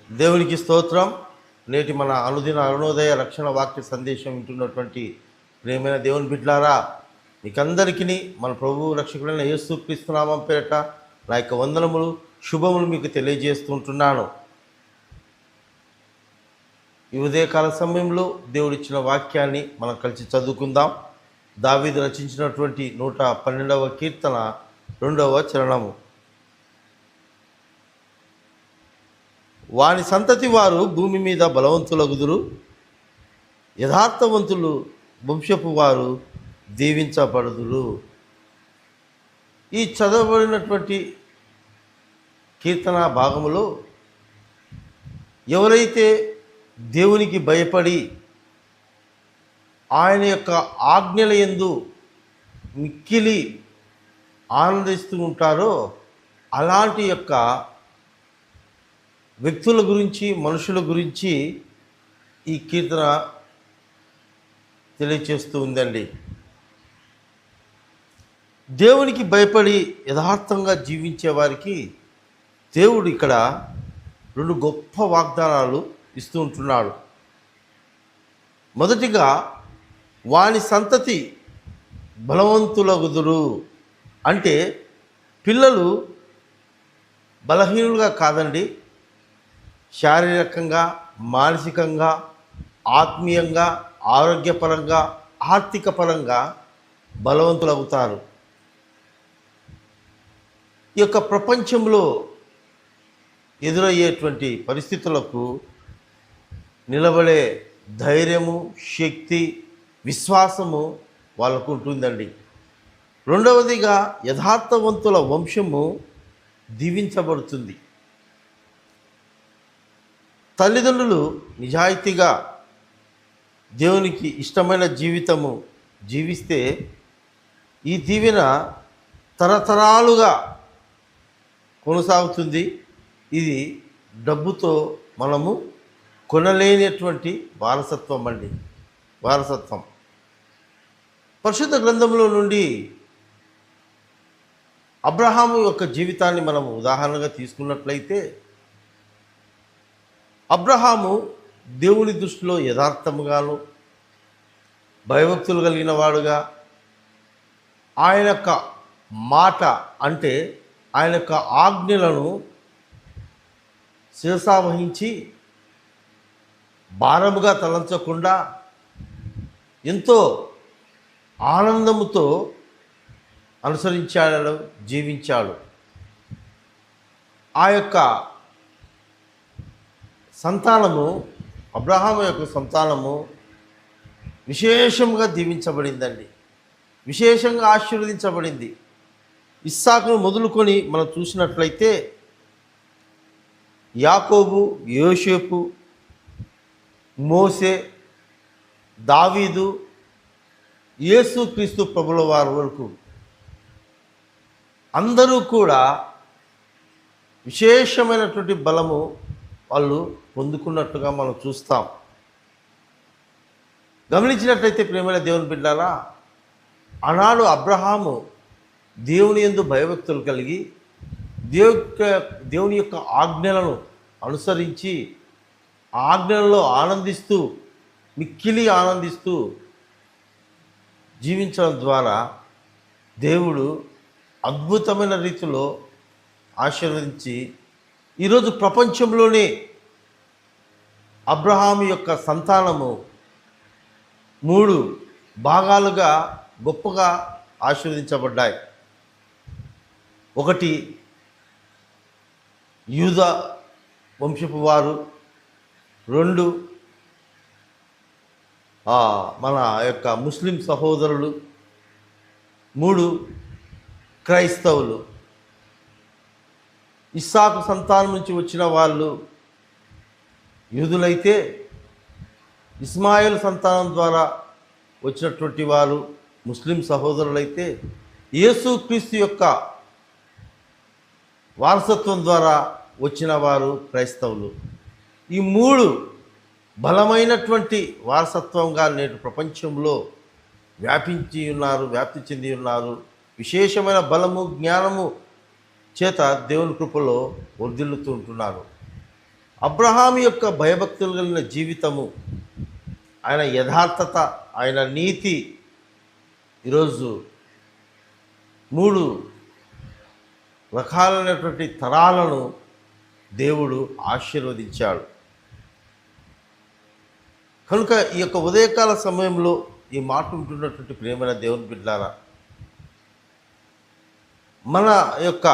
దేవునికి స్తోత్రం. నేటి మన అనుదిన అరుణోదయ రక్షణ వాక్య సందేశం వింటున్నటువంటి ప్రియమైన దేవుని బిడ్డలారా, మీకందరికీ మన ప్రభువు రక్షకుడైన యేసుక్రీస్తు నామం పేరట నా యొక్క వందనములు, శుభములు మీకు తెలియజేస్తుంటున్నాను. ఈ ఉదయకాల సమయంలో దేవుడిచ్చిన వాక్యాన్ని మనం కలిసి చదువుకుందాం. దావీదు రచించినటువంటి 112వ కీర్తన 2వ చరణము. వాని సంతతి వారు భూమి మీద బలవంతులగుదురు, యథార్థవంతులు వంశపు వారు దీవించబడుదురు. ఈ చదవబడినటువంటి కీర్తన భాగములో ఎవరైతే దేవునికి భయపడి ఆయన యొక్క ఆజ్ఞల యందు మిక్కిలి ఆనందిస్తూ ఉంటారో అలాంటి యొక్క వ్యక్తుల గురించి, మనుషుల గురించి ఈ కీర్తన తెలియచేస్తూ ఉందండి. దేవునికి భయపడి యథార్థంగా జీవించే వారికి దేవుడు ఇక్కడ 2 గొప్ప వాగ్దానాలు ఇస్తూ ఉంటున్నాడు. మొదటిగా, వాని సంతతి బలవంతులగుదురు. అంటే పిల్లలు బలహీనులుగా కాదండి, శారీరకంగా, మానసికంగా, ఆత్మీయంగా, ఆరోగ్యపరంగా, ఆర్థిక పరంగా బలవంతులవుతారు. ఈ యొక్క ప్రపంచంలో ఎదురయ్యేటువంటి పరిస్థితులకు నిలబడే ధైర్యము, శక్తి, విశ్వాసము వాళ్ళకు ఉంటుందండి. రెండవదిగా, యథార్థవంతుల వంశము దీవించబడుతుంది. తల్లిదండ్రులు నిజాయితీగా దేవునికి ఇష్టమైన జీవితము జీవిస్తే ఈ దీవెన తరతరాలుగా కొనసాగుతుంది. ఇది డబ్బుతో మనము కొనలేనటువంటి వారసత్వం అండి. వారసత్వం పరిశుద్ధ గ్రంథంలో నుండి అబ్రహాము యొక్క జీవితాన్ని మనము ఉదాహరణగా తీసుకున్నట్లయితే, అబ్రహాము దేవుని దృష్టిలో యథార్థముగాను, భయభక్తులు కలిగిన వాడుగా, ఆయన యొక్క మాట అంటే ఆయన యొక్క ఆజ్ఞలను శిరసావహించి భారముగా తలంచకుండా ఎంతో ఆనందముతో అనుసరించాడు, జీవించాడు. ఆ యొక్క సంతానము, అబ్రహాము యొక్క సంతానము విశేషంగా దీవించబడిందండి, విశేషంగా ఆశీర్వదించబడింది. ఇస్సాకును మొదలుకొని మనం చూసినట్లయితే యాకోబు, యోసేపు, మోసే, దావీదు, యేసుక్రీస్తు ప్రభుల వారి వరకు అందరూ కూడా విశేషమైనటువంటి బలము వాళ్ళు పొందుకున్నట్టుగా మనం చూస్తాం. గమనించినట్లయితే ప్రియమైన దేవుని బిడ్డలారా, ఆనాడు అబ్రహాము దేవుని యందు భయభక్తులు కలిగి దేవుని యొక్క ఆజ్ఞలను అనుసరించి ఆజ్ఞలలో ఆనందిస్తూ, మిక్కిలి ఆనందిస్తూ జీవించడం ద్వారా దేవుడు అద్భుతమైన రీతిలో ఆశీర్వదించి ఈరోజు ప్రపంచంలోనే అబ్రహాము యొక్క సంతానము 3 భాగాలుగా గొప్పగా ఆశీర్వదించబడ్డాయి. 1 యూదా వంశపు వారు, 2 మన యొక్క ముస్లిం సహోదరులు, 3 క్రైస్తవులు. ఇస్సాకు సంతానం నుంచి వచ్చిన వాళ్ళు యూదులైతే, ఇస్మాయిల్ సంతానం ద్వారా వచ్చినటువంటి వారు ముస్లిం సహోదరులైతే, యేసుక్రీస్తు యొక్క వారసత్వం ద్వారా వచ్చిన వారు క్రైస్తవులు. ఈ 3 బలమైనటువంటి వారసత్వంగా నేటి ప్రపంచంలో వ్యాప్తి చెంది ఉన్నారు. విశేషమైన బలము, జ్ఞానము చేత దేవుని కృపలో వర్ధిల్లుతూ ఉంటున్నారు. అబ్రహాం యొక్క భయభక్తులు కలిగిన జీవితము, ఆయన యథార్థత, ఆయన నీతి ఈరోజు 3 రకాలైనటువంటి తరాలను దేవుడు ఆశీర్వదించాడు. కనుక ఈ యొక్క ఉదయకాల సమయంలో ఈ మాట ఉంటున్నటువంటి ప్రియమైన దేవుని బిడ్డలారా, మన యొక్క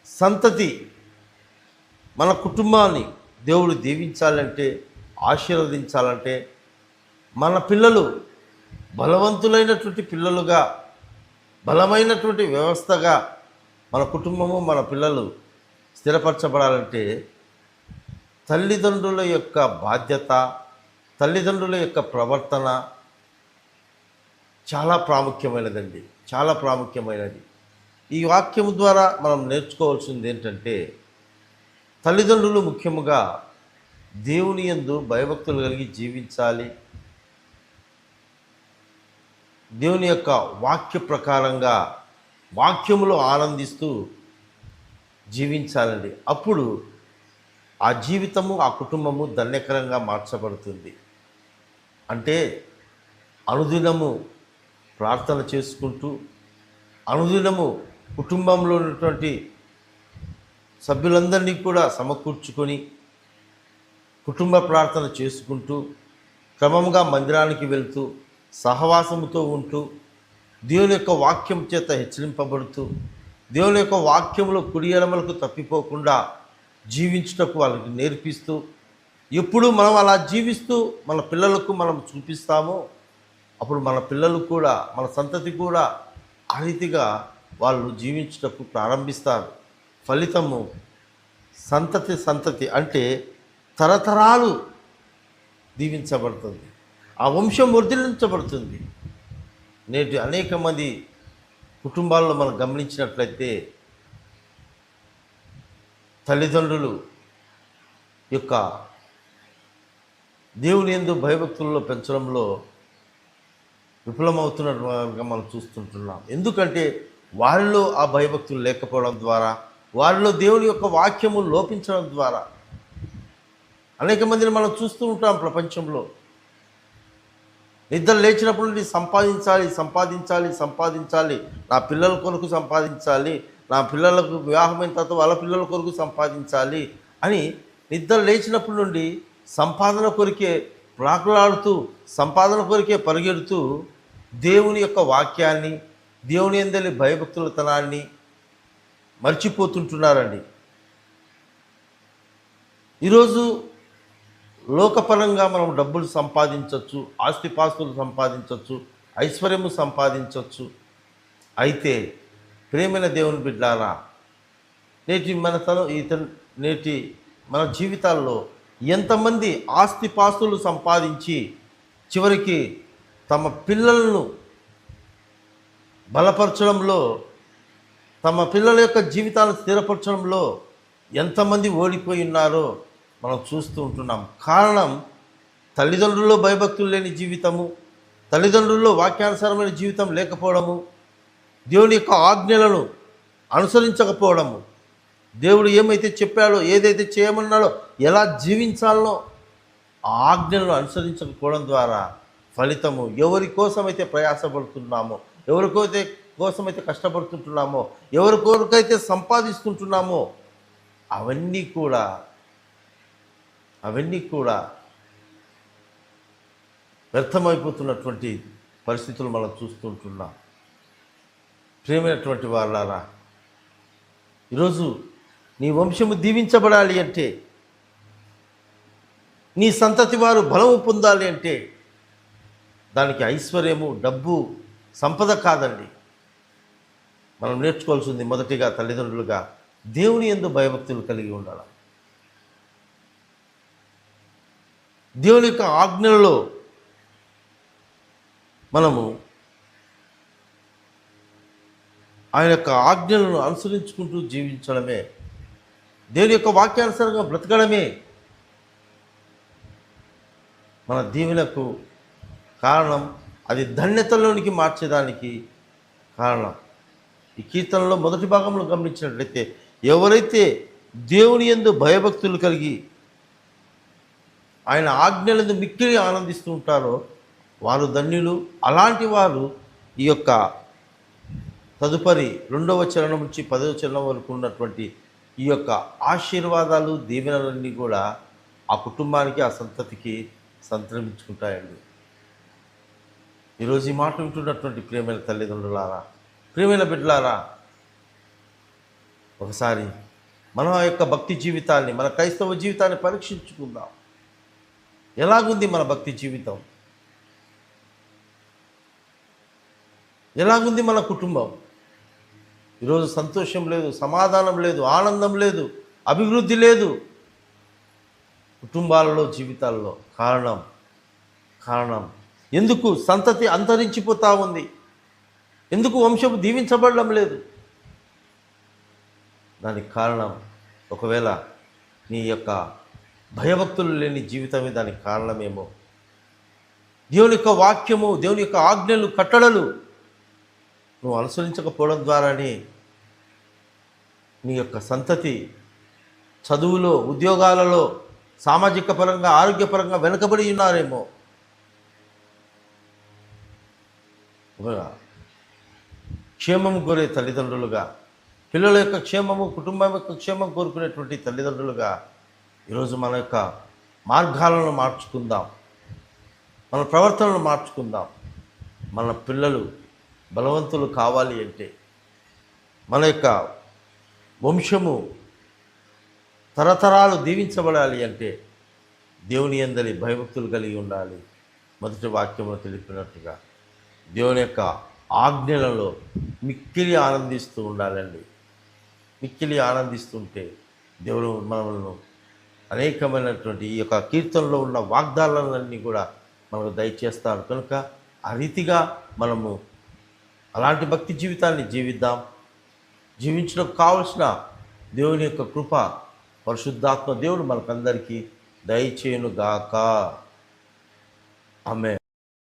సంతతి, మన కుటుంబాన్ని దేవుడు దీవించాలంటే, ఆశీర్వదించాలంటే, మన పిల్లలు బలవంతులైనటువంటి పిల్లలుగా, బలమైనటువంటి వ్యవస్థగా మన కుటుంబము, మన పిల్లలు స్థిరపరచబడాలంటే తల్లిదండ్రుల యొక్క బాధ్యత, తల్లిదండ్రుల యొక్క ప్రవర్తన చాలా ప్రాముఖ్యమైనదండి, చాలా ప్రాముఖ్యమైనది. ఈ వాక్యము ద్వారా మనం నేర్చుకోవాల్సింది ఏంటంటే, తల్లిదండ్రులు ముఖ్యముగా దేవుని యందు భయభక్తులు కలిగి జీవించాలి. దేవుని యొక్క వాక్య ప్రకారంగా వాక్యములో ఆనందిస్తూ జీవించాలండి. అప్పుడు ఆ జీవితము, ఆ కుటుంబము ధన్యకరంగా మార్చబడుతుంది. అంటే అనుదినము ప్రార్థన చేసుకుంటూ, అనుదినము కుటుంబంలో ఉన్నటువంటి సభ్యులందరినీ కూడా సమకూర్చుకొని కుటుంబ ప్రార్థన చేసుకుంటూ, క్రమంగా మందిరానికి వెళ్తూ, సహవాసముతో ఉంటూ, దేవుని యొక్క వాక్యం చేత హెచ్చరింపబడుతూ, దేవుని యొక్క వాక్యంలో కుడి ఎడమలకు తప్పిపోకుండా జీవించుటకు వాళ్ళకి నేర్పిస్తూ, ఎప్పుడు మనం అలా జీవిస్తూ మన పిల్లలకు మనం చూపిస్తామో అప్పుడు మన పిల్లలు కూడా, మన సంతతి కూడా ఆ రీతిగా వాళ్ళు జీవించుటకు ప్రారంభిస్తారు. ఫలితము సంతతి అంటే తరతరాలు దీవించబడుతుంది, ఆ వంశం వర్ధిల్లించబడుతుంది. నేటి అనేక మంది కుటుంబాల్లో మనం గమనించినట్లయితే తల్లిదండ్రులు యొక్క దేవుని యందు భయభక్తుల్లో పెంచడంలో విఫలమవుతున్నట్టుగా మనం చూస్తుంటున్నాం. ఎందుకంటే వారిలో ఆ భయభక్తులు లేకపోవడం ద్వారా, వారిలో దేవుని యొక్క వాక్యము లోపించడం ద్వారా అనేక మందిని మనం చూస్తూ ఉంటాం ప్రపంచంలో. నిద్ర లేచినప్పుడు నుండి సంపాదించాలి, నా పిల్లల కొరకు సంపాదించాలి, నా పిల్లలకు వివాహమైన తర్వాత వాళ్ళ పిల్లల కొరకు సంపాదించాలి అని నిద్ర లేచినప్పటి నుండి సంపాదన కొరికే ప్రాకులాడుతూ, సంపాదన కొరికే పరిగెడుతూ దేవుని యొక్క వాక్యాన్ని, దేవుని యందలి భయభక్తులతనాన్ని మర్చిపోతుంటున్నారండి. ఈరోజు లోకపరంగా మనం డబ్బులు సంపాదించవచ్చు, ఆస్తిపాస్తులు సంపాదించవచ్చు, ఐశ్వర్యము సంపాదించవచ్చు. అయితే ప్రేమైన దేవుని బిడ్డారా, నేటి మన జీవితాల్లో ఎంతమంది ఆస్తిపాస్తులు సంపాదించి చివరికి తమ పిల్లలను బలపరచడంలో, తమ పిల్లల యొక్క జీవితాలను స్థిరపరచడంలో ఎంతమంది ఓడిపోయి ఉన్నారో మనం చూస్తూ ఉంటున్నాం. కారణం తల్లిదండ్రుల్లో భయభక్తులు లేని జీవితము, తల్లిదండ్రుల్లో వాక్యానుసారమైన జీవితం లేకపోవడము, దేవుని యొక్క ఆజ్ఞలను అనుసరించకపోవడము, దేవుడు ఏమైతే చెప్పాడో, ఏదైతే చేయమన్నాడో, ఎలా జీవించాలనో ఆ ఆజ్ఞలను అనుసరించకపోవడం ద్వారా ఫలితము ఎవరి కోసమైతే ప్రయాసపడుతున్నామో, కోసమైతే కష్టపడుతుంటున్నామో, ఎవరి కొరకైతే సంపాదిస్తుంటున్నామో అవన్నీ కూడా వ్యర్థమైపోతున్నటువంటి పరిస్థితులు మనం చూస్తుంటున్నాం. ప్రియమైనటువంటి వారలారా, ఈరోజు నీ వంశము దీవించబడాలి అంటే, నీ సంతతి వారు బలము పొందాలి అంటే దానికి ఐశ్వర్యము, డబ్బు, సంపద కాదండి. మనం నేర్చుకోవాల్సింది మొదటిగా తల్లిదండ్రులుగా దేవుని యందు భయభక్తులు కలిగి ఉండాలి. దేవుని యొక్క ఆజ్ఞలలో మనము ఆయన యొక్క ఆజ్ఞలను అనుసరించుకుంటూ జీవించడమే, దేవుని యొక్క వాక్యానుసారంగా బ్రతకడమే మన దీవెనకు కారణం. అది ధన్యతలోనికి మార్చేదానికి కారణం. ఈ కీర్తనలో మొదటి భాగంలో గమనించినట్లయితే, ఎవరైతే దేవుని యందు భయభక్తులు కలిగి ఆయన ఆజ్ఞలను మిక్కిలి ఆనందిస్తూ ఉంటారో వారు ధన్యులు. అలాంటి వారు ఈ యొక్క తదుపరి 2వ చరణం నుంచి 10వ చరణం వరకు ఉన్నటువంటి ఈ యొక్క ఆశీర్వాదాలు దీవెనలన్నీ కూడా ఆ కుటుంబానికి, ఆ సంతతికి సంక్రమించుకుంటాయండి. ఈరోజు ఈ మాట వింటున్నటువంటి ప్రియమైన తల్లిదండ్రులారా, ప్రియమైన బిడ్డలారా, ఒకసారి మన యొక్క భక్తి జీవితాన్ని, మన క్రైస్తవ జీవితాన్ని పరీక్షించుకుందాం. ఎలాగుంది మన భక్తి జీవితం? ఎలాగుంది మన కుటుంబం? ఈరోజు సంతోషం లేదు, సమాధానం లేదు, ఆనందం లేదు, అభివృద్ధి లేదు కుటుంబాలలో, జీవితాల్లో. కారణం ఎందుకు సంతతి అంతరించిపోతూ ఉంది? ఎందుకు వంశము దీవించబడడం లేదు? దానికి కారణం ఒకవేళ నీ యొక్క భయభక్తులు లేని జీవితమే దానికి కారణమేమో. దేవుని యొక్క వాక్యము, దేవుని యొక్క ఆజ్ఞలు, కట్టడలు నువ్వు అనుసరించకపోవడం ద్వారానే నీ యొక్క సంతతి చదువులో, ఉద్యోగాలలో, సామాజిక పరంగా, ఆరోగ్యపరంగా వెనుకబడి ఉన్నారేమో. క్షేమము కోరే తల్లిదండ్రులుగా, పిల్లల యొక్క క్షేమము, కుటుంబం యొక్క క్షేమం కోరుకునేటువంటి తల్లిదండ్రులుగా ఈరోజు మన యొక్క మార్గాలను మార్చుకుందాం, మన ప్రవర్తనను మార్చుకుందాం. మన పిల్లలు బలవంతులు కావాలి అంటే, మన యొక్క వంశము తరతరాలు దీవించబడాలి అంటే దేవుని యందలి భయభక్తులు కలిగి ఉండాలి. మొదటి వాక్యంలో తెలిపినట్టుగా దేవుని యొక్క ఆజ్ఞలలో మిక్కిలి ఆనందిస్తూ ఉండాలండి. మిక్కిలి ఆనందిస్తుంటే దేవుడు మనలను అనేకమైనటువంటి ఈ యొక్క కీర్తనలో ఉన్న వాగ్దానాలన్నీ కూడా మనకు దయచేస్తాడు. కనుక ఆ రీతిగా మనము అలాంటి భక్తి జీవితాన్ని జీవిద్దాం. జీవించడం కావలసిన దేవుని యొక్క కృప, పరిశుద్ధాత్మ దేవుడు మనకందరికీ దయచేయునుగాక. ఆమేన్.